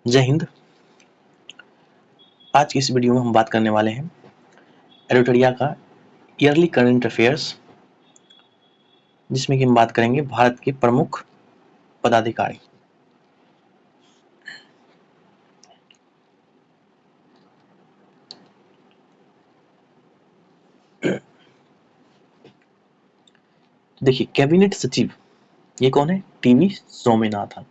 जय हिंद। आज की इस वीडियो में हम बात करने वाले हैं एडिटोरिया का ईयरली करंट अफेयर्स, जिसमें कि हम बात करेंगे भारत के प्रमुख पदाधिकारी। देखिए, कैबिनेट सचिव ये कौन है? टीवी सोमनाथन।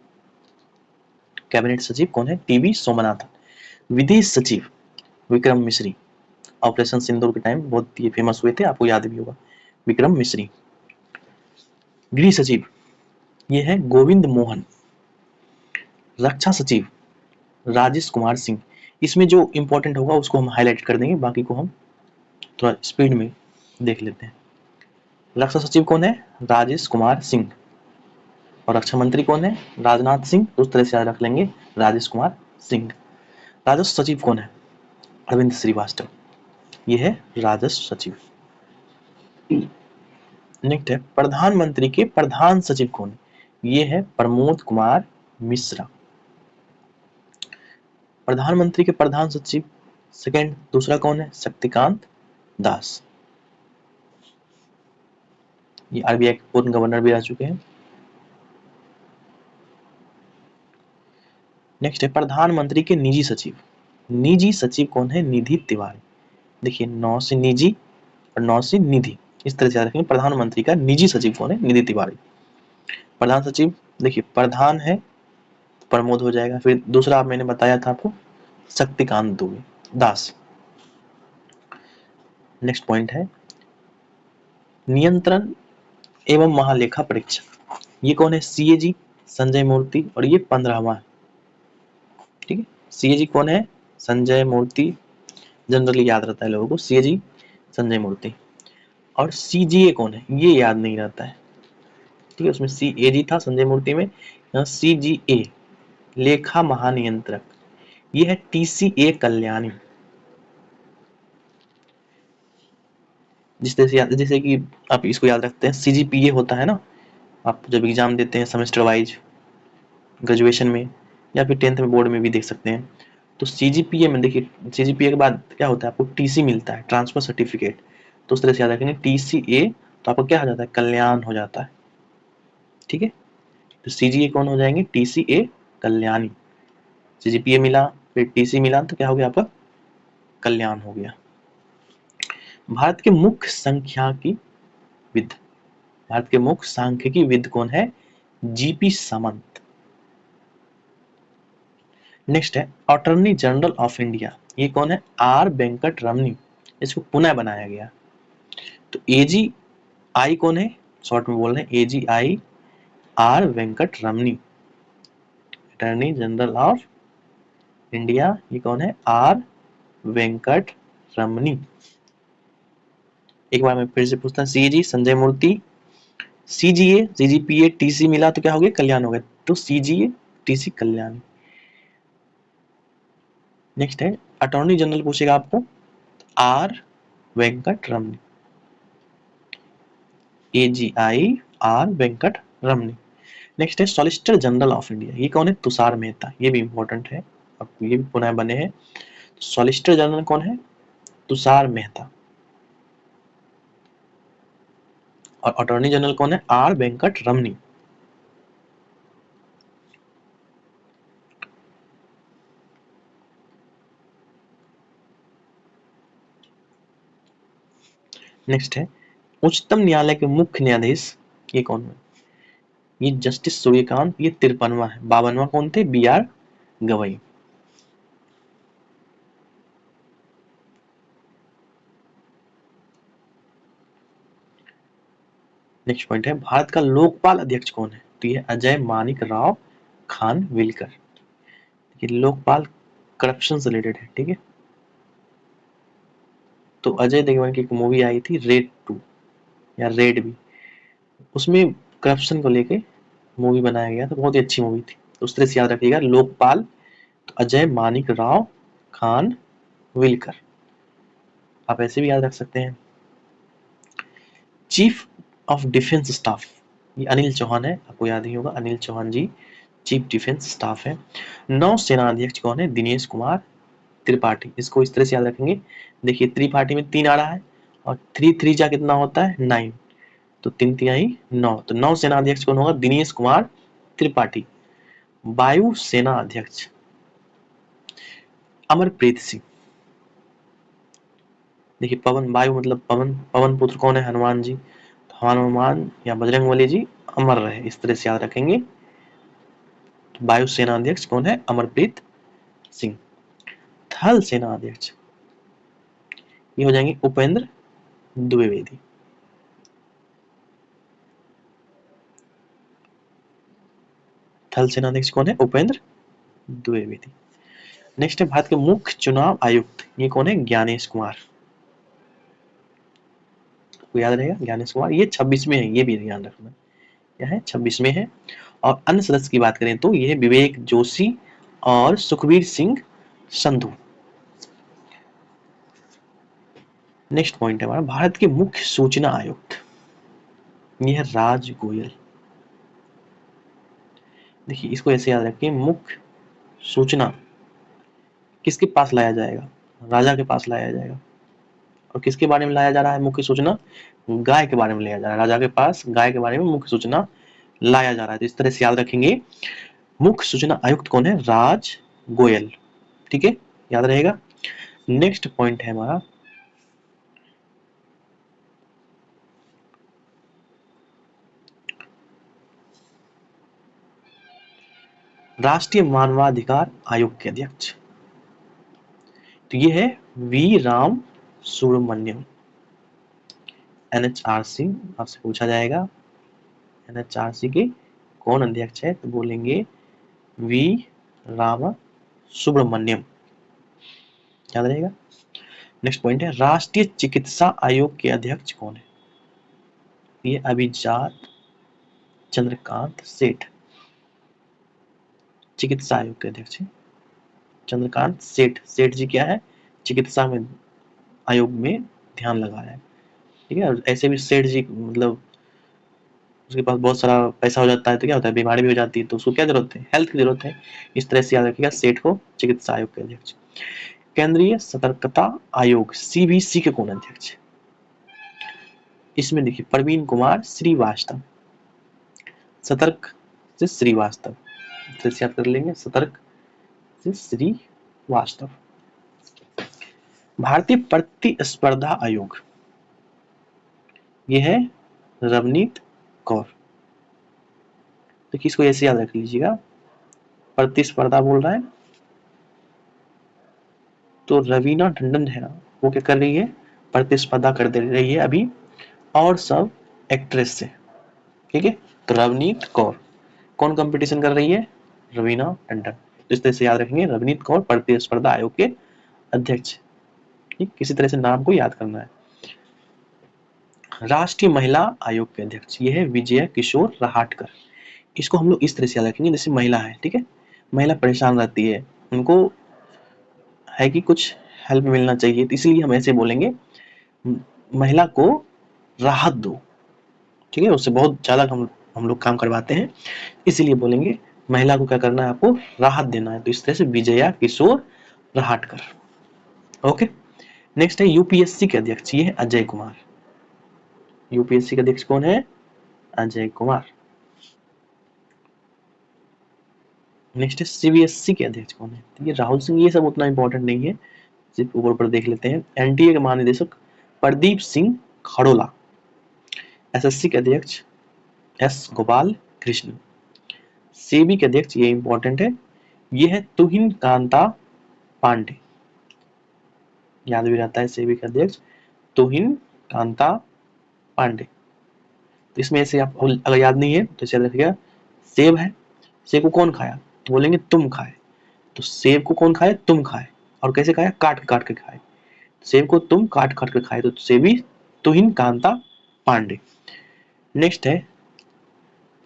कैबिनेट सचिव कौन है? टीवी सोमनाथन। विदेश सचिव विक्रम मिश्री। ऑपरेशन सिंदूर के टाइम बहुत ये फेमस हुए थे, आपको याद भी होगा, विक्रम मिश्री। गृह सचिव ये है गोविंद मोहन। रक्षा सचिव राजेश कुमार सिंह। इसमें जो इंपॉर्टेंट होगा उसको हम हाईलाइट कर देंगे, बाकी को हम थोड़ा स्पीड में देख लेते हैं। रक्षा सचिव कौन है? राजेश कुमार सिंह। और रक्षा मंत्री कौन है? राजनाथ सिंह। उस तरह से याद रख लेंगे, राजेश कुमार सिंह। राजस्व सचिव कौन है? अरविंद श्रीवास्तव। ये है राजस्व सचिव। नेक्स्ट है प्रधानमंत्री के प्रधान सचिव कौन है? ये है प्रमोद कुमार मिश्रा। प्रधानमंत्री के प्रधान सचिव सेकंड दूसरा कौन है? शक्तिकांत दास। ये आरबीआई के पूर्व गवर्नर भी रह चुके हैं। नेक्स्ट है प्रधानमंत्री के निजी सचिव। निजी सचिव कौन है? निधि तिवारी। देखिए, 9 से निजी और 9 से निधि, इस तरह से याद रखेंगे। प्रधानमंत्री का निजी सचिव कौन है? निधि तिवारी। प्रधान सचिव देखिए, प्रधान है प्रमोद हो जाएगा, फिर दूसरा मैंने बताया था आपको शक्तिकांत दुबे दास। नेक्स्ट पॉइंट है नियंत्रण एवं महालेखा परीक्षक। ये कौन है? सीएजी संजय मूर्ति, और ये 15वां है। ठीक है, सीएजी कौन है? संजय मूर्ति। जनरली याद रहता है लोगों को, सीएजी संजय मूर्ति। और सीजीए कौन है? ये याद नहीं रहता है। ठीक है, उसमें सीएजी था संजय मूर्ति में, यहाँ सीजीए लेखा महानियंत्रक। ये है टीसीए कल्याणी। जिस तरह से जैसे कि आप इसको याद रखते हैं, सीजीपीए होता है ना, आप जब एग्जाम देते हैं सेमेस्टर वाइज ग्रेजुएशन में या फिर 10th में बोर्ड में भी देख सकते हैं। तो सीजीपीए में देखिए, सीजीपीए के बाद क्या होता है? आपको टीसी मिलता है, ट्रांसफर सर्टिफिकेट। तो उस तरह से याद रखेंगे टीसीए, तो आपको क्या हो जाता है? कल्याण हो जाता है। ठीक है, तो सीजीए कौन हो जाएंगे? टीसीए कल्याणी। सीजीपीए मिला, फिर टीसी मिला, तो क्या हो गया? आपका कल्याण हो गया। भारत के मुख्य सांख्यिकीविद, भारत के मुख्य सांख्यिकीविद कौन है? जीपी सामंत। नेक्स्ट है अटॉर्नी जनरल ऑफ इंडिया। ये कौन है? आर वेंकट रमनी। इसको पुनः बनाया गया। तो एजी आई कौन है? शॉर्ट में बोल रहे हैं, AG I R Venkataramani, attorney general of India. ये कौन है? R Venkataramani. एक बार मैं फिर से पूछता हूँ, CG Sanjay Murthy, CGA CGPA TC मिला तो क्या हो गया? कल्याण हो गया। तो सीजीए टीसी कल्याण। नेक्स्ट है अटॉर्नी जनरल पूछेगा आपको, R Venkataramani, AGI R Venkataramani. Next है सॉलिसिटर जनरल ऑफ इंडिया। ये कौन है? तुषार मेहता। ये भी इंपॉर्टेंट है, अब ये भी पुनः बने हैं। सॉलिसिटर जनरल कौन है? तुषार मेहता। और अटॉर्नी जनरल कौन है? R Venkataramani. नेक्स्ट है उच्चतम न्यायालय के मुख्य न्यायाधीश। ये कौन है? ये जस्टिस सूर्यकांत। ये 53वां है। 52वां कौन थे? B R Gavai. Next point है भारत का लोकपाल अध्यक्ष कौन है? तो ये अजय मानिक राव खानविलकर। ये लोकपाल करप्शन से रिलेटेड है। ठीक है, तो अजय देवगन की एक मूवी आई थी रेड 2 या रेड भी, उसमें करप्शन को लेके मूवी बनाया गया था, बहुत ही अच्छी मूवी थी। तो उस तरह से याद रखिएगा, लोकपाल तो अजय मानिक राव खानविलकर। आप ऐसे भी याद रख सकते हैं। चीफ ऑफ डिफेंस स्टाफ, ये अनिल चौहान है, आपको याद ही होगा अनिल चौहान जी। चीफ डिफेंस स्टाफ है। नौसेना अध्यक्ष कौन है? दिनेश कुमार त्रिपाठी। इसको इस तरह से याद रखेंगे, देखिए त्रिपाठी में 3 आ रहा है और 3 3 जा कितना होता है? 9, तो 3 तिहाई 9, तो नौसेना अध्यक्ष कौन होगा? दिनेश कुमार त्रिपाठी। वायु सेना अध्यक्ष अमरप्रीत सिंह। देखिए पवन, वायु मतलब पवन, पवन पुत्र कौन है? हनुमान जी। तो हनुमान या बजरंगबली जी अमर रहे, इस तरह से याद रखेंगे। तो वायु सेना अध्यक्ष कौन है? अमरप्रीत सिंह। थल सेना अध्यक्ष ये हो जाएंगे उपेंद्र द्विवेदी। थल सेना अध्यक्ष कौन है? उपेंद्र द्विवेदी। नेक्स्ट है भारत के मुख्य चुनाव आयुक्त, ये कौन है? ज्ञानेश कुमार। आपको याद रहेगा ज्ञानेश कुमार, ये 26 में है, ये भी ध्यान रखना। क्या है? 26 में है। और अन्य सदस्य की बात करें तो ये विवेक जोशी और सुखबीर सिंह संधू। नेक्स्ट पॉइंट है हमारा भारत के मुख्य सूचना आयुक्त, ये है राज गोयल। देखिए इसको ऐसे याद रखिए, मुख्य सूचना किसके पास लाया जाएगा? राजा के पास लाया जाएगा। और किसके बारे में लाया जा रहा है मुख्य सूचना? गाय के बारे में लाया जा रहा है। राजा के पास गाय के बारे में मुख्य सूचना लाया जा रहा है। तो इस तरह से याद रखेंगे, मुख्य सूचना आयुक्त कौन है? राज गोयल। ठीक है, याद रहेगा। नेक्स्ट पॉइंट है हमारा राष्ट्रीय मानवाधिकार आयोग के अध्यक्ष, तो ये है वी राम सुब्रमण्यम। एनएचआरसी आपसे पूछा जाएगा, एनएचआरसी के कौन अध्यक्ष है? तो बोलेंगे वी राम सुब्रमण्यम। याद रहेगा। नेक्स्ट पॉइंट है राष्ट्रीय चिकित्सा आयोग के अध्यक्ष कौन है? ये अभिजात चंद्रकांत सेठ। चिकित्सा आयोग के अध्यक्ष है चंद्रकांत सेठ। सेठ जी क्या है? चिकित्सा में आयोग में ध्यान लगा रहा है। ठीक है, और ऐसे भी सेठ जी मतलब उसके पास बहुत सारा पैसा हो जाता है तो क्या होता है? बीमारी भी हो जाती है, तो उसको क्या जरूरत है? हेल्थ की जरूरत है। इस तरह से याद रखिएगा सेठ को चिकित्सा आयोग के अध्यक्ष। केंद्रीय सतर्कता आयोग सीबीसी के कौन अध्यक्ष? इसमें देखिए प्रवीण कुमार श्रीवास्तव। सतर्क से श्रीवास्तव, इस तरह से याद कर लेंगे, सतर्क से श्रीवास्तव। भारतीय प्रतिस्पर्धा आयोग ये है रवनीत कौर। तो किसको ऐसे याद रख लीजिएगा, प्रतिस्पर्धा बोल रहा है तो रवीना टंडन है ना, वो क्या कर रही है? प्रतिस्पर्धा कर दे रही है अभी और सब एक्ट्रेस से। ठीक है, तो रवनीत कौर कौन कंपटीशन कर रही है? रवीना टंडन। तो इस तरह से याद रखेंगे रवनीत कौर प्रतिस्पर्धा आयोग के अध्यक्ष। ठीक, किसी तरह से नाम को याद करना है। राष्ट्रीय महिला आयोग के अध्यक्ष ये है विजय किशोर रहाटकर। इसको हम लोग इस तरह से याद रखेंगे, जैसे महिला है, ठीक है, महिला परेशान रहती है, उनको है कि कुछ हेल्प मिलना चाहिए, तो इसलिए हम ऐसे बोलेंगे महिला को राहत दो। ठीक है, उससे बहुत ज्यादा हम लोग काम करवाते हैं, इसीलिए बोलेंगे महिला को क्या करना है? आपको राहत देना है। तो इस तरह से विजया किशोर रहाटकर। ओके, नेक्स्ट है यूपीएससी के अध्यक्ष, ये है अजय कुमार। यूपीएससी के अध्यक्ष कौन है? अजय कुमार। नेक्स्ट है सीबीएसई के अध्यक्ष कौन है? ये राहुल सिंह। ये सब उतना इंपॉर्टेंट नहीं है, सिर्फ ऊपर ऊपर देख लेते हैं। एनटीए के महानिदेशक प्रदीप सिंह खड़ोला। एसएससी के अध्यक्ष एस गोपाल कृष्ण। सेबी के अध्यक्ष ये इंपॉर्टेंट है, ये है तुहिन कांता पांडे। याद भी रहता है सेबी के अध्यक्ष तुहिन कांता पांडे। तो इसमें से आप अगर याद नहीं है तो याद रखिएगा, सेब है, सेब को कौन खाया? बोलेंगे तुम खाए। तो सेब को कौन खाए? तुम खाए। और कैसे खाया? काट के खाए। सेब को तुम काट के खाए, तो सेबी तुहिन कांता पांडे। नेक्स्ट है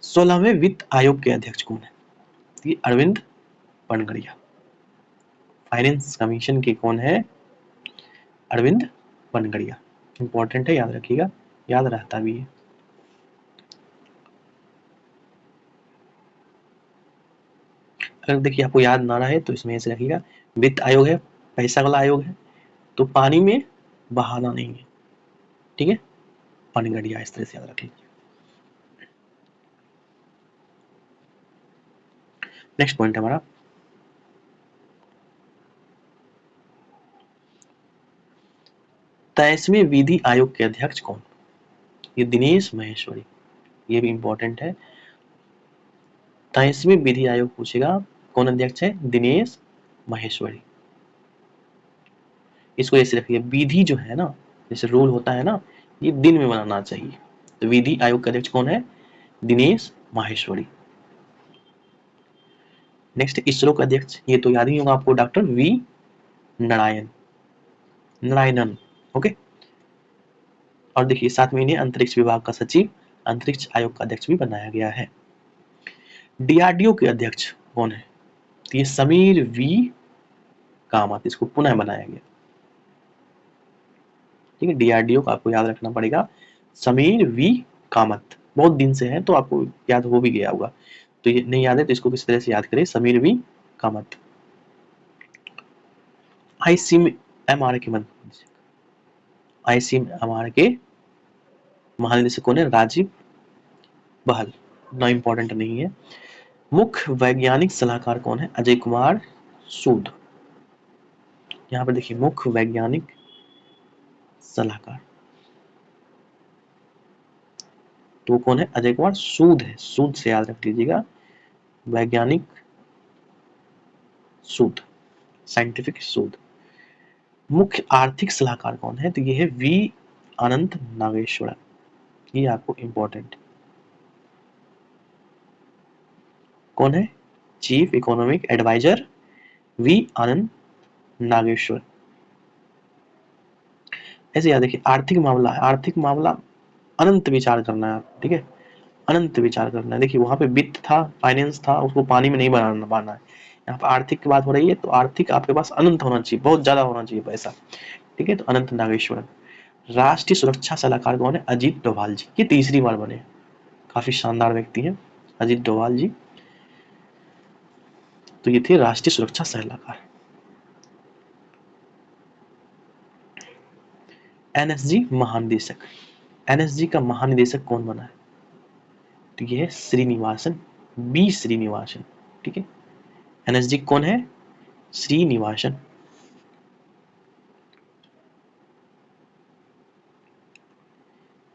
16वें वित्त आयोग के अध्यक्ष कौन है? ये अरविंद पनगड़िया। फाइनेंस कमीशन के कौन है? अरविंद पनगड़िया। इंपॉर्टेंट है, याद रखिएगा, याद रहता भी है। अगर देखिए आपको याद ना रहे तो इसमें ऐसे रखिएगा, वित्त आयोग है, पैसा वाला आयोग है, तो पानी में बहाना नहीं है, ठीक है, पानी घड़िया, इस तरह से याद रख लीजिए। नेक्स्ट पॉइंट हमारा, तेईसवें विधि आयोग के अध्यक्ष कौन? ये दिनेश महेश्वरी, ये भी इंपॉर्टेंट है। 23वें विधि आयोग पूछेगा कौन अध्यक्ष है? दिनेश महेश्वरी। इसको ऐसे रखिए, विधि जो है ना, जैसे रूल होता है ना, ये दिन में बनाना चाहिए। तो विधि आयोग का अध्यक्ष कौन है? दिनेश माहेश्वरी। नेक्स्ट इसरो का अध्यक्ष, ये तो याद ही होगा आपको, डॉक्टर वी नारायणन। ओके, और देखिए 7 महीने अंतरिक्ष विभाग का सचिव, अंतरिक्ष आयोग का अध्यक्ष भी बनाया गया है। डीआरडीओ के अध्यक्ष कौन है? तो ये समीर वी कामत, इसको पुनः बनाया गया, ठीक है। डीआरडीओ का आपको याद रखना पड़ेगा, समीर वी कामत, बहुत दिन से है तो आपको याद हो भी गया होगा, तो ये नहीं याद है तो इसको किस तरह से याद करें, समीर वी कामत। आईसीएमआर के आईसीएमआर के महानिदेशक कौन है? राजीव बहल, ना इंपॉर्टेंट नहीं है। मुख्य वैज्ञानिक सलाहकार कौन है? अजय कुमार सूद। यहाँ पर देखिए मुख्य वैज्ञानिक सलाहकार, तो कौन है? अजय कुमार सूद है, सूद से याद रख लीजिएगा, वैज्ञानिक सूद, साइंटिफिक सूद। मुख्य आर्थिक सलाहकार कौन है? तो ये है वी अनंत नागेश्वर, ये आपको इंपॉर्टेंट कौन है? चीफ इकोनॉमिक एडवाइजर वी आनंद नागेश्वर। ऐसे याद देखिए, आर्थिक मामला है, आर्थिक मामला अनंत विचार करना है, ठीक है, अनंत विचार करना है। देखिए वहां पे वित्त था, फाइनेंस था, उसको पानी में नहीं बनाना है। यहाँ पे आर्थिक की बात हो रही है, तो आर्थिक आपके पास अनंत होना चाहिए, बहुत ज्यादा होना चाहिए पैसा, ठीक है, तो अनंत नागेश्वर। राष्ट्रीय सुरक्षा सलाहकार कौन है? अजीत डोभाल जी, ये तीसरी बार बने, काफी शानदार व्यक्ति हैं अजीत डोभाल जी, तो ये थे राष्ट्रीय सुरक्षा सलाहकार। एनएसजी महानिदेशक, एनएसजी का महानिदेशक कौन बना है? तो ये है श्रीनिवासन, बी श्रीनिवासन, ठीक है। एनएसजी कौन है? श्रीनिवासन।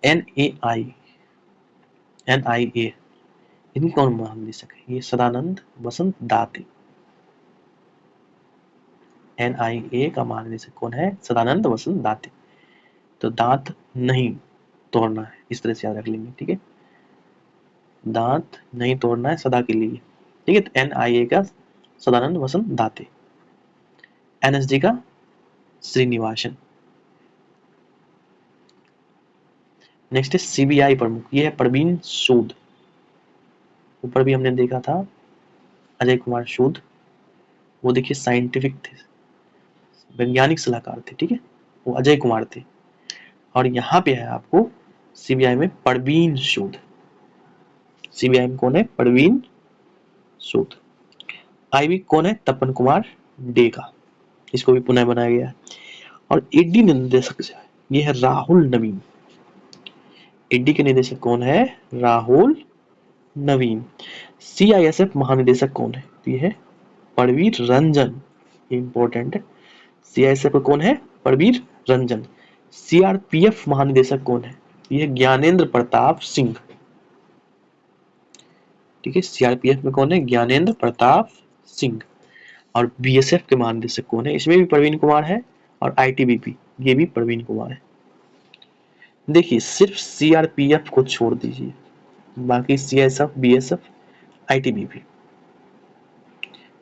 एनएआई, एनआईए, इनकी कौन महानिदेशक है? ये सदानंद वसंत दाते। एनआईए का महानिदेशक कौन है? सदानंद वसंत दाते। तो दांत नहीं तोड़ना है, इस तरह से याद रख लेंगे, ठीक है, दांत नहीं तोड़ना है सदा के लिए, ठीक है। तो एनआईए का सदानंद वसंत दाते, एनएसडी का श्रीनिवासन। नेक्स्ट है सीबीआई प्रमुख, ये है प्रवीण सूद, ऊपर भी हमने देखा था अजय कुमार सूद, वो देखिए साइंटिफिक थे, वैज्ञानिक सलाहकार थे, ठीक है, वो अजय कुमार थे। और यहाँ पे है आपको सीबीआई में प्रवीण सूद, सीबीआई में कौन है? प्रवीण सूद। आईबी कौन है? तपन कुमार डेका, इसको भी पुनः बनाया गया है। और ईडी निदेशक ये है राहुल नवीन, ईडी के निदेशक कौन है? राहुल नवीन। सीआईएसएफ महानिदेशक कौन है? ये है परवीर रंजन, इंपॉर्टेंट है, सीआईएसएफ कौन है? परवीर रंजन। सीआरपीएफ महानिदेशक कौन है? ये ज्ञानेंद्र प्रताप सिंह, ठीक है, सीआरपीएफ में कौन है? ज्ञानेंद्र प्रताप सिंह। और बीएसएफ के महानिदेशक कौन है? इसमें भी प्रवीण कुमार है, और आईटीबीपी ये भी प्रवीण कुमार है। देखिए सिर्फ सीआरपीएफ को छोड़ दीजिए, बाकी सीएसएफ, बीएसएफ, आईटीबीपी,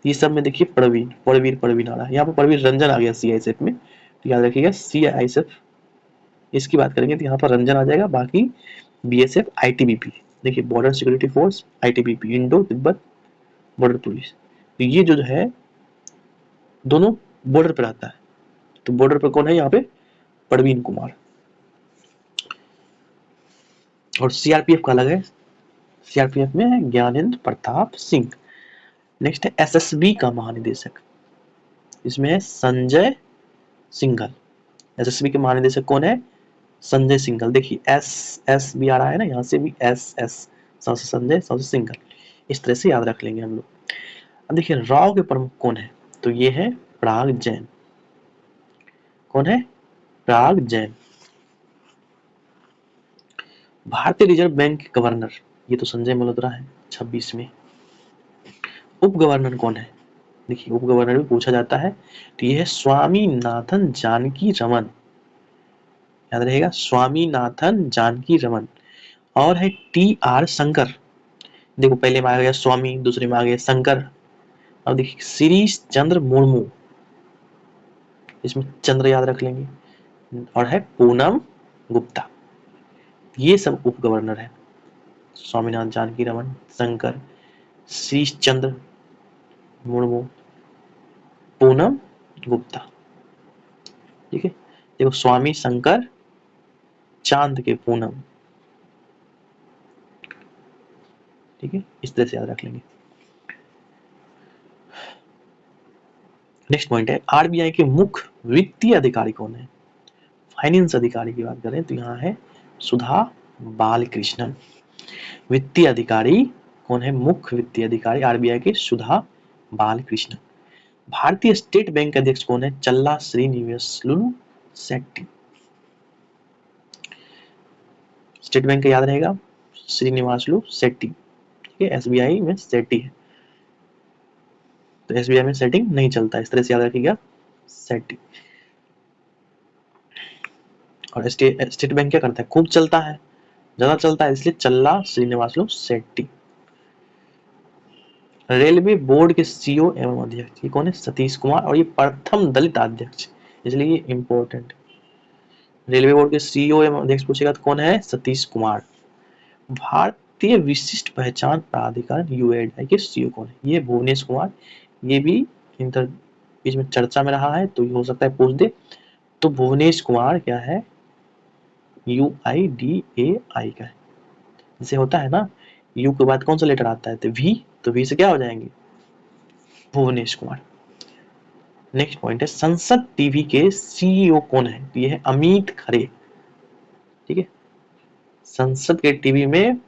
ये सब में देखिए प्रवीण आ रहा है, यहाँ पर प्रवीण रंजन आ गया सीआईएसएफ में, तो याद रखिएगा सीआईएसएफ इसकी बात करेंगे तो यहाँ पर रंजन आ जाएगा, बाकी बीएसएफ, आईटीबीपी, देखिए border security force, ITBP, Indo Tibet border police, तो ये जो है दोनों बॉर्डर पर आता है, तो बॉर्डर पर कौन है यहाँ पे? प्रवीण कुमार। और सीआरपीएफ का अलग है, सीआरपीएफ में है ज्ञानेंद्र प्रताप सिंह। नेक्स्ट है एसएसबी का महानिदेशक, इसमें है संजय सिंघल। एसएसबी के महानिदेशक कौन है? संजय सिंघल। देखिए एस एस भी आ रहा है ना, यहाँ से भी एस एस, संजय सिंघल, इस तरह से याद रख लेंगे हम लोग। अब देखिए राव के प्रमुख कौन है? तो ये है पराग जैन। कौन है? पराग जैन। भारतीय रिजर्व बैंक के गवर्नर, ये तो संजय मल्होत्रा है 26 में। उप गवर्नर कौन है? देखिए उप गवर्नर भी पूछा जाता है, तो ये है स्वामीनाथन जानकी रमन। याद रहेगा, स्वामीनाथन जानकी रमन। और है टी आर शंकर। देखो पहले में आ गया स्वामी, दूसरे में आ गया शंकर। अब देखिए शिरीष चंद्र मुर्मू, इसमें चंद्र याद रख लेंगे। और है पूनम गुप्ता। ये सब उप गवर्नर है, स्वामीनाथन जानकी रमन, शंकर, शिरीष चंद्र मुर्मू, पूनम गुप्ता। ठीक है, देखो स्वामी शंकर, चांद के पूनम। ठीक है, इस तरह से याद रख लेंगे। नेक्स्ट पॉइंट है आरबीआई के मुख्य वित्तीय अधिकारी कौन है? फाइनेंस अधिकारी की बात करें तो यहाँ है सुधा बालकृष्णन। वित्तीय अधिकारी कौन है? मुख्य वित्तीय अधिकारी आरबीआई के सुधा बालकृष्णन। भारतीय स्टेट बैंक के अध्यक्ष कौन है? चल्ला श्रीनिवासलू शेट्टी। स्टेट बैंक का याद रहेगा श्रीनिवासलू शेट्टी। ठीक है, एसबीआई में शेट्टी है, तो एसबीआई में सेटिंग नहीं चलता, इस तरह से याद रखिएगा शेट्टी। और स्टेट बैंक क्या करता है? खूब चलता है, ज्यादा चलता है, इसलिए चल्ला श्रीनिवासलू शेट्टी। रेलवे बोर्ड के सीईओ एवं अध्यक्ष ये कौन है? सतीश कुमार। और ये प्रथम दलित अध्यक्ष, इसलिए ये इंपॉर्टेंट। रेलवे बोर्ड के सीईओ एवं अध्यक्ष पूछेगा तो कौन है? सतीश कुमार। भारतीय विशिष्ट पहचान प्राधिकरण यूआईडीआई के सीईओ कौन है? ये भुवनेश कुमार। ये भी इंटर बीच में चर्चा में रहा है, तो ये हो सकता है पूछ दे। तो भुवनेश कुमार क्या है? यूआईडीएआई का है। जैसे होता है ना, यू के बाद कौन सा लेटर आता है? तो वी से क्या हो जाएंगे? भुवनेश कुमार। नेक्स्ट पॉइंट है संसद टीवी के सीईओ कौन है? ये है अमित खरे। ठीक है, संसद के टीवी में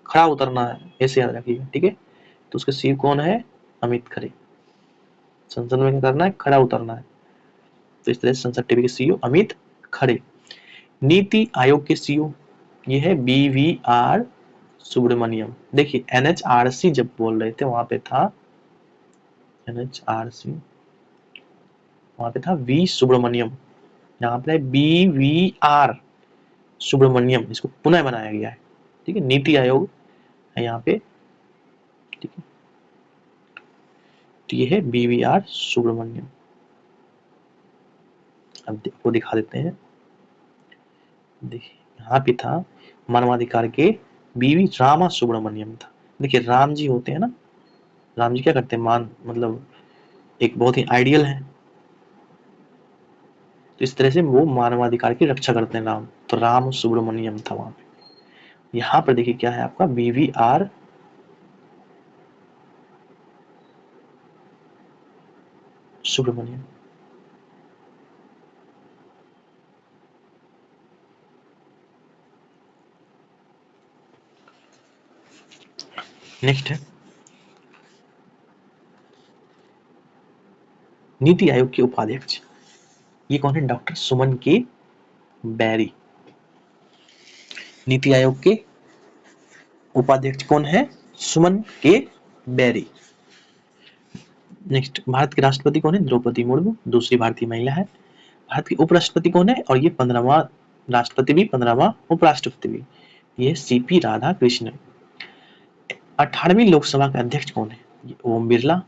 खड़ा उतरना है, ऐसे याद रखिएगा। ठीक है, तो उसके सीईओ कौन है? अमित खरे। संसद में क्या करना है? खड़ा उतरना है, तो इस तरह से संसद टीवी के सीईओ अमित खरे। नीति आयोग के सीईओ ये है बीवीआर सुब्रमण्यम। देखिए एनएचआरसी जब बोल रहे थे वहां पे था एनएचआरसी, वहां पे था वी सुब्रमण्यम, यहाँ पे बीवीआर सुब्रमण्यम, इसको पुनः बनाया गया है। ठीक है, नीति आयोग है यहाँ पे। ठीक है, तो ये है बीवीआर सुब्रमण्यम। अब वो दिखा देते हैं। देखिए यहाँ पे था मानवाधिकार के बीवी रामा सुब्रमण्यम था। देखिए राम जी होते हैं ना, राम जी क्या करते हैं? मतलब एक बहुत ही आइडियल है, तो इस तरह से वो मानवाधिकार की रक्षा करते हैं राम, तो राम सुब्रमण्यम था वहां पे। यहाँ पर देखिए क्या है आपका? बीवीआर सुब्रमण्यम। नेक्स्ट है नीति आयोग के उपाध्यक्ष, ये कौन है? डॉक्टर सुमन के बैरी। नीति आयोग के उपाध्यक्ष कौन है? सुमन के बैरी। नेक्स्ट भारत के राष्ट्रपति कौन है? द्रौपदी मुर्मू, दूसरी भारतीय महिला है। भारत के उपराष्ट्रपति कौन है? और ये 15वां राष्ट्रपति भी 15वां उपराष्ट्रपति भी, ये सीपी राधा कृष्णन। 18वीं लोकसभा के अध्यक्ष कौन है? ये ओम बिरला,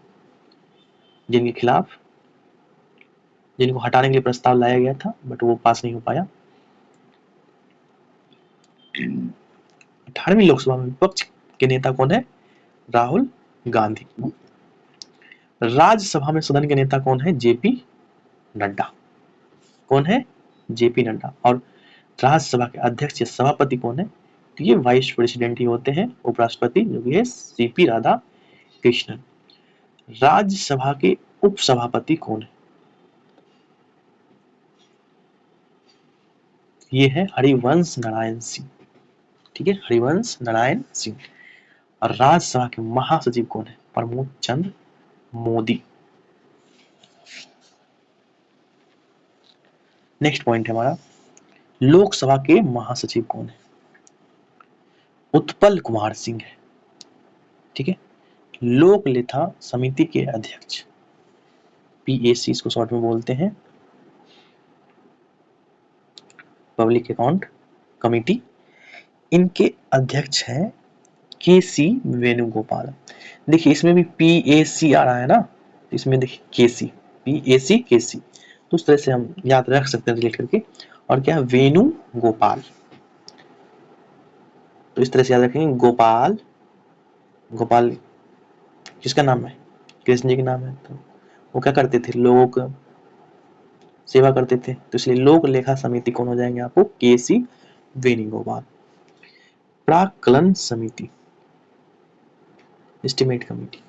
जिनको हटाने के लिए प्रस्ताव लाया गया था बट वो पास नहीं हो पाया। 18वीं लोकसभा में विपक्ष के नेता कौन है? राहुल गांधी। राज्यसभा में सदन के नेता कौन है? जेपी नड्डा। कौन है? जेपी नड्डा। और राज्यसभा के अध्यक्ष या सभापति कौन है? तो ये वाइस प्रेसिडेंट ही होते हैं, उपराष्ट्रपति जो कि है सीपी राधा कृष्णन। राज्यसभा के उपसभापति कौन है? ये है हरिवंश नारायण सिंह। ठीक है, हरिवंश नारायण सिंह। और राज्यसभा के महासचिव कौन है? प्रमोद चंद्र मोदी। नेक्स्ट पॉइंट है हमारा, लोकसभा के महासचिव कौन है? उत्पल कुमार सिंह है। ठीक है, लोक लेखा समिति के अध्यक्ष, पीएसी इसको शॉर्ट में बोलते हैं, पब्लिक अकाउंट कमिटी, इनके अध्यक्ष हैं केसी वेणुगोपाल। देखिए इसमें भी पीएसी आ रहा है ना, इसमें देखिए केसी, पीएसी केसी, तो उस तरह से हम याद रख सकते हैं रिलेट करके। और क्या, वेणुगोपाल, तो इस तरह से याद रखेंगे। गोपाल, गोपाल किसका नाम है? कृष्ण जी के नाम है। तो वो क्या करते थे? लोगों को सेवा करते थे, तो इसलिए लोक लेखा समिति कौन हो जाएंगे आपको? केसी वेणुगोपाल। प्राक्कलन समिति, एस्टिमेट कमिटी,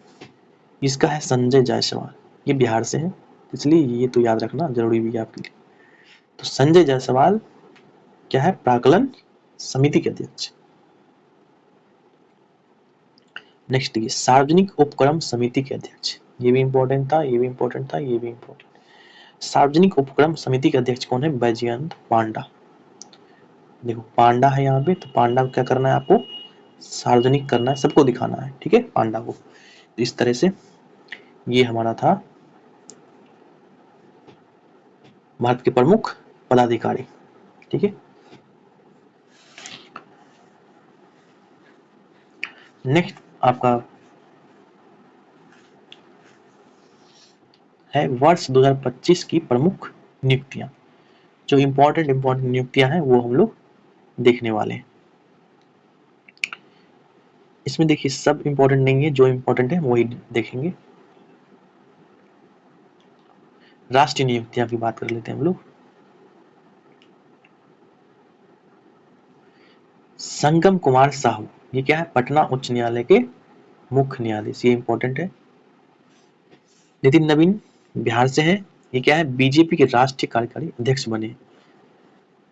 इसका है संजय जायसवाल, ये बिहार से है, इसलिए ये तो याद रखना जरूरी भी है आपके लिए। तो संजय जायसवाल क्या है? प्राक्कलन समिति के अध्यक्ष। नेक्स्ट ये सार्वजनिक उपक्रम समिति के अध्यक्ष, ये भी इंपॉर्टेंट था, ये भी इंपॉर्टेंट था, ये भी इंपॉर्टेंट। सार्वजनिक उपक्रम समिति के अध्यक्ष कौन है? बैजयंत पांडा। देखो पांडा है यहाँ पे, तो पांडा को क्या करना है आपको? सार्वजनिक करना है, सबको दिखाना है। ठीक है, पांडा को। इस तरह से ये हमारा था भारत के प्रमुख पदाधिकारी। ठीक है, नेक्स्ट आपका है वर्ष 2025 की प्रमुख नियुक्तियां। जो इंपॉर्टेंट नियुक्तियां हैं वो हम लोग देखने वाले हैं। इसमें देखिए सब इंपॉर्टेंट नहीं है, जो इंपॉर्टेंट है वही देखेंगे। राष्ट्रीय नियुक्तियां की बात कर लेते हैं हम लोग। संगम कुमार साहू, ये क्या है? पटना उच्च न्यायालय के मुख्य न्यायाधीश, ये इंपॉर्टेंट है। नितिन नवीन बिहार से है, ये क्या है? बीजेपी के राष्ट्रीय कार्यकारी अध्यक्ष बने।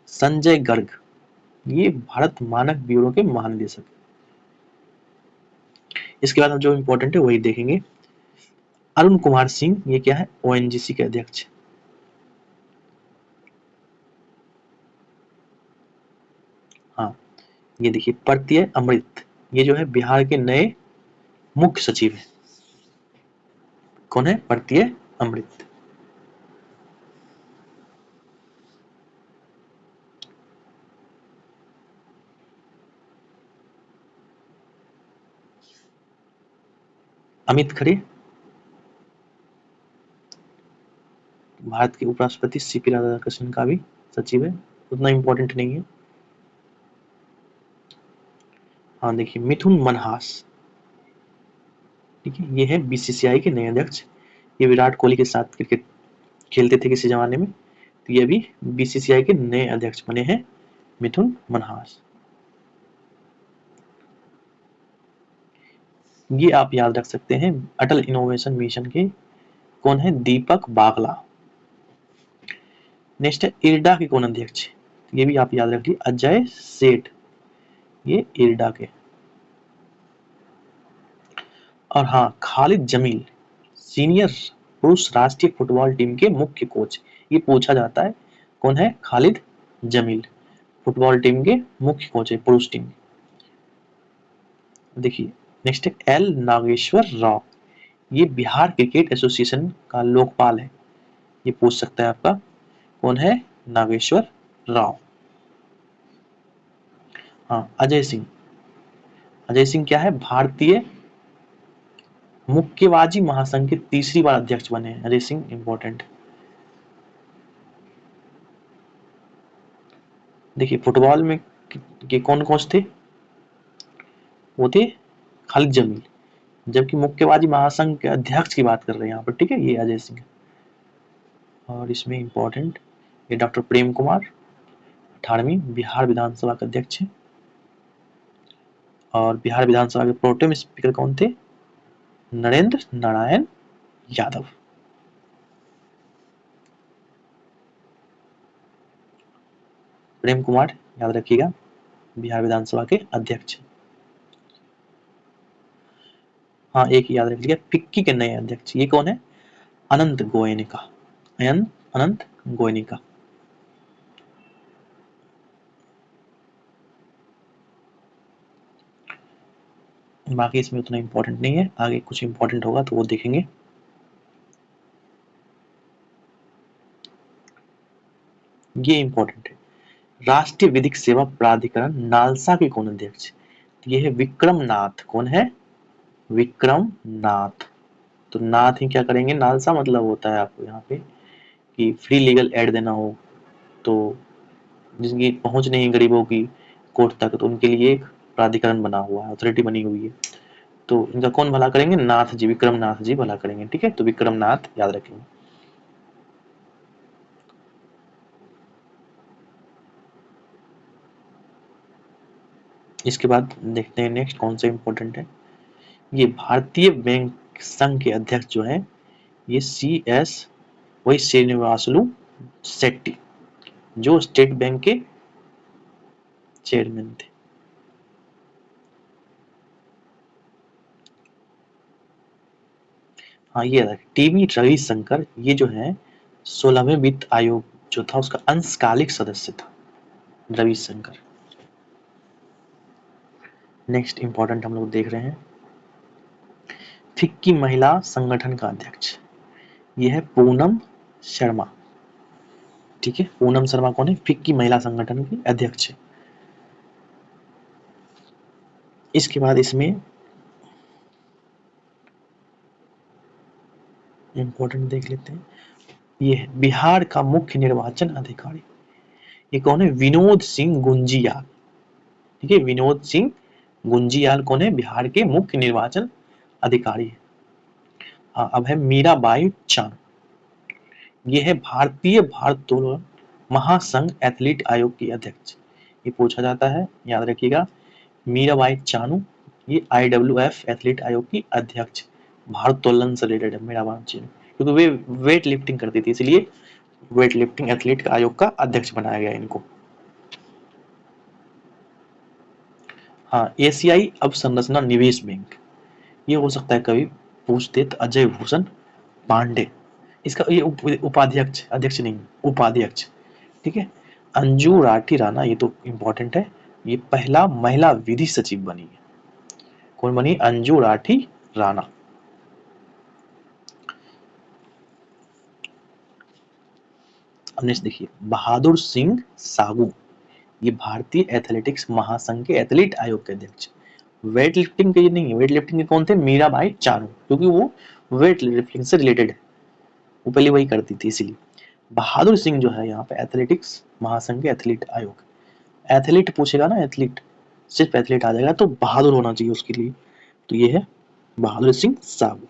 संजय गर्ग, ये भारत मानक ब्यूरो के महानिदेशक। इसके बाद हम जो इंपॉर्टेंट है वही देखेंगे। अरुण कुमार सिंह, ये क्या है? ओएनजीसी के अध्यक्ष। हाँ, ये देखिए प्रत्यय अमृत, ये जो है बिहार के नए मुख्य सचिव है। कौन है? प्रत्यय अमृत। अमित खरे भारत के उपराष्ट्रपति सीपी राधाकृष्णन का भी सचिव है, उतना इंपॉर्टेंट नहीं है। हाँ देखिए मिथुन मनहास, ठीक है, ये है बीसीसीआई के नए अध्यक्ष। ये विराट कोहली के साथ क्रिकेट खेलते थे किसी जमाने में, तो ये भी बीसीसीआई के नए अध्यक्ष बने हैं, मिथुन मनहास। ये आप याद रख सकते हैं, अटल इनोवेशन मिशन के कौन है? दीपक बागला। नेक्स्ट है इरडा के कौन अध्यक्ष? ये भी आप याद रखिए, अजय सेठ, ये इरडा के। और हाँ खालिद जमील, सीनियर पुरुष राष्ट्रीय फुटबॉल टीम के मुख्य कोच, ये पूछा जाता है। कौन है? खालिद जमील, फुटबॉल टीम के मुख्य कोच है पुरुष टीम। देखिए नेक्स्ट है एल नागेश्वर राव, ये बिहार क्रिकेट एसोसिएशन का लोकपाल है, ये पूछ सकता है आपका। कौन है? नागेश्वर राव। हाँ अजय सिंह, अजय सिंह क्या है? भारतीय मुक्केबाजी महासंघ के तीसरी बार अध्यक्ष बने हैं अजय सिंह, इंपॉर्टेंट। देखिए फुटबॉल में के कौन कोच थे? वो थे खालिद जमील, जबकि मुक्केबाजी महासंघ के अध्यक्ष की बात कर रहे हैं यहाँ पर। ठीक है, ये अजय सिंह। और इसमें इंपॉर्टेंट ये डॉक्टर प्रेम कुमार, 18वीं बिहार विधानसभा के अध्यक्ष हैं। और बिहार विधानसभा के प्रोटेम स्पीकर कौन थे? नरेंद्र नारायण यादव। प्रेम कुमार याद रखिएगा, बिहार विधानसभा के अध्यक्ष। हाँ, एक याद रख लीजिए, फिक्की के नए अध्यक्ष ये कौन है? अनंत गोयनका, अनंत गोयनका। बाकी इसमें उतना इंपॉर्टेंट नहीं है, आगे कुछ इंपॉर्टेंट होगा तो वो देखेंगे। ये इंपॉर्टेंट है, राष्ट्रीय विधिक सेवा प्राधिकरण नालसा के कौन अध्यक्ष? ये है विक्रम नाथ। कौन है? विक्रम नाथ। तो नाथ ही क्या करेंगे, नालसा मतलब होता है आपको यहाँ पे कि फ्री लीगल एड देना हो, तो जिनकी पहुंच नहीं गरीबों की कोर्ट तक, तो उनके लिए एक प्राधिकरण बना हुआ है, अथॉरिटी बनी हुई है। तो इनका कौन भला करेंगे? नाथ जी, विक्रम नाथ जी भला करेंगे। ठीक है, तो विक्रम नाथ याद रखेंगे। इसके बाद देखते हैं नेक्स्ट कौन सा इंपॉर्टेंट है। ये भारतीय बैंक संघ के अध्यक्ष जो है, ये CS वही श्रीनिवासलू शेट्टी, जो स्टेट बैंक के चेयरमैन थे। हाँ, ये टीवी रविशंकर, ये जो है 16वें वित्त आयोग जो था उसका अंशकालिक सदस्य था, रविशंकर। नेक्स्ट इंपॉर्टेंट हम लोग देख रहे हैं, फिक्की महिला संगठन का अध्यक्ष ये है पूनम शर्मा। ठीक है, पूनम शर्मा कौन है? फिक्की महिला संगठन की अध्यक्ष है। इसके बाद इसमें इंपॉर्टेंट देख लेते हैं, ये है बिहार का मुख्य निर्वाचन अधिकारी, ये कौन है? विनोद सिंह गुंजियाल। ठीक है, विनोद सिंह गुंजियाल कौन है? बिहार के मुख्य निर्वाचन अधिकारी है। हाँ, अब है मीराबाई चानू, ये है भारतीय भारोत्तोलन महासंघ एथलीट आयोग की अध्यक्ष। ये पूछा जाता है, याद रखिएगा, मीराबाई चानू ये IWF एथलीट आयोग की अध्यक्ष, भारोत्तोलन से रिलेटेड है मीराबाई चानू, क्योंकि वे वेट लिफ्टिंग करती थी, इसलिए वेट लिफ्टिंग एथलीट आयोग का अध्यक्ष बनाया गया इनको। हाँ, एशियाई अवसंरचना निवेश बैंक, ये हो सकता है कभी पूछते तो अजय भूषण पांडे, इसका ये उपाध्यक्ष, अध्यक्ष नहीं, उपाध्यक्ष। ठीक है, अंजू राठी राणा, ये तो इंपॉर्टेंट है, ये पहला महिला विधि सचिव बनी है। कौन बनी? अंजू राठी राणा। अब नेक्स्ट देखिए, बहादुर सिंह सागू, ये भारतीय एथलेटिक्स महासंघ के एथलीट आयोग के अध्यक्ष। वेट लिफ्टिंग के नहीं है, वेट लिफ्टिंग के कौन थे? मीराबाई चानू, क्योंकि वो वेट लिफ्टिंग से रिलेटेड है, वो पहले वही करती थी इसीलिए। बहादुर सिंह जो है यहाँ पे एथलेटिक्स महासंघ के एथलीट आयोग, एथलीट पूछेगा ना, एथलीट सिर्फ एथलीट आ जाएगा, तो बहादुर होना चाहिए उसके लिए, तो ये है बहादुर सिंह साहू।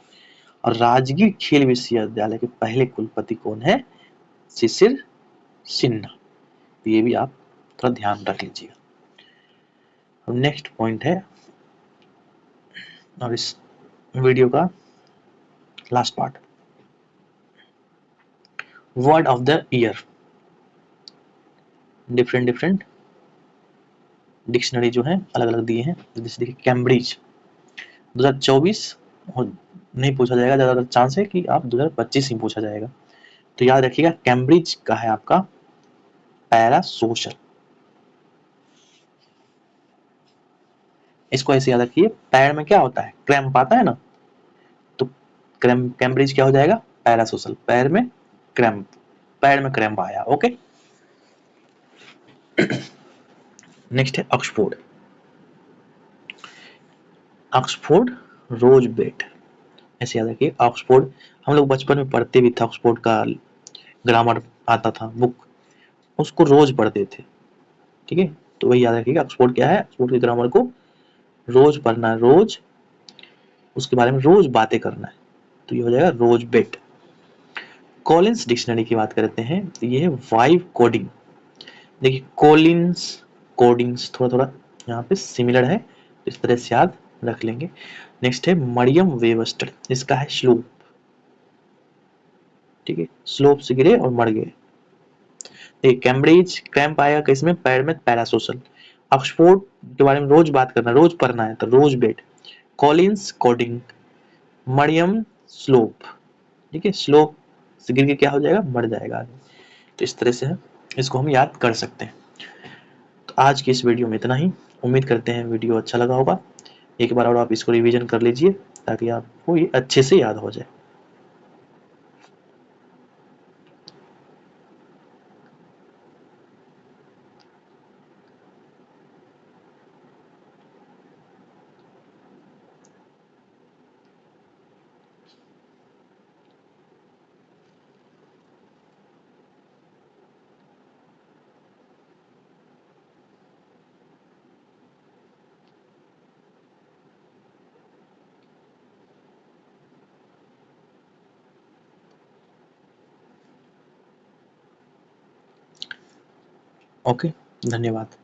और राजगीर खेल विश्वविद्यालय के पहले कुलपति कौन है? शिशिर सिन्हा, ये भी आप थोड़ा ध्यान रख लीजिएगा। नेक्स्ट पॉइंट है और इस वीडियो का last part, word of the year. Different dictionary जो है अलग अलग दिए हैं, जैसे देखिए कैम्ब्रिज 2024 नहीं पूछा जाएगा, ज्यादातर चांस है कि आप 2025 ही पूछा जाएगा, तो याद रखिएगा कैम्ब्रिज का है आपका पैरा सोशल। इसको ऐसे याद रखिए, पैर में क्या होता है? क्रैम्प आता है ना, तो कैम्ब्रिज क्या हो जाएगा? पैरा सोशल, पैर में क्रैम्प, पैर में क्रैम्प आया। ओके, नेक्स्ट है ऑक्सफोर्ड, ऑक्सफोर्ड रोज बेट, ऐसे याद रखिए ऑक्सफोर्ड, हम लोग बचपन में पढ़ते भी थे, ऑक्सफोर्ड का ग्रामर आता था बुक, उसको रोज पढ़ते थे। ठीक है, तो वही याद रखिएगा, ऑक्सफोर्ड क्या है? ऑक्सफोर्ड के ग्रामर को रोज पढ़ना है, रोज उसके बारे में रोज बातें करना है, तो ये हो जाएगा रोज बेट। कॉलिंस डिक्शनरी की बात करते हैं, तो ये है वाइव कोडिंग। देखिए कॉलिंस कोडिंग्स थोड़ा थोड़ा यहाँ पे सिमिलर है, इस तरह से याद रख लेंगे। नेक्स्ट है मरियम वेबस्टर, इसका है स्लूप, ठीक है, स्लोप से गिरे और मर गए। देखिए कैम्ब्रिज क्रैम्प आया किसमें, पैर में, पैरासोशल। ऑक्सफोर्ड के बारे में रोज बात करना, रोज पढ़ना है तो रोज बेट। कॉलिंस कोडिंग, मरियम स्लोप, ठीक है, स्लोप से गिर के क्या हो जाएगा, मर जाएगा आदमी। तो इस तरह से है, इसको हम याद कर सकते हैं। तो आज की इस वीडियो में इतना ही। उम्मीद करते हैं वीडियो अच्छा लगा होगा। एक बार और आप इसको रिवीजन कर लीजिए ताकि आपको ये अच्छे से याद हो जाए। ओके, धन्यवाद।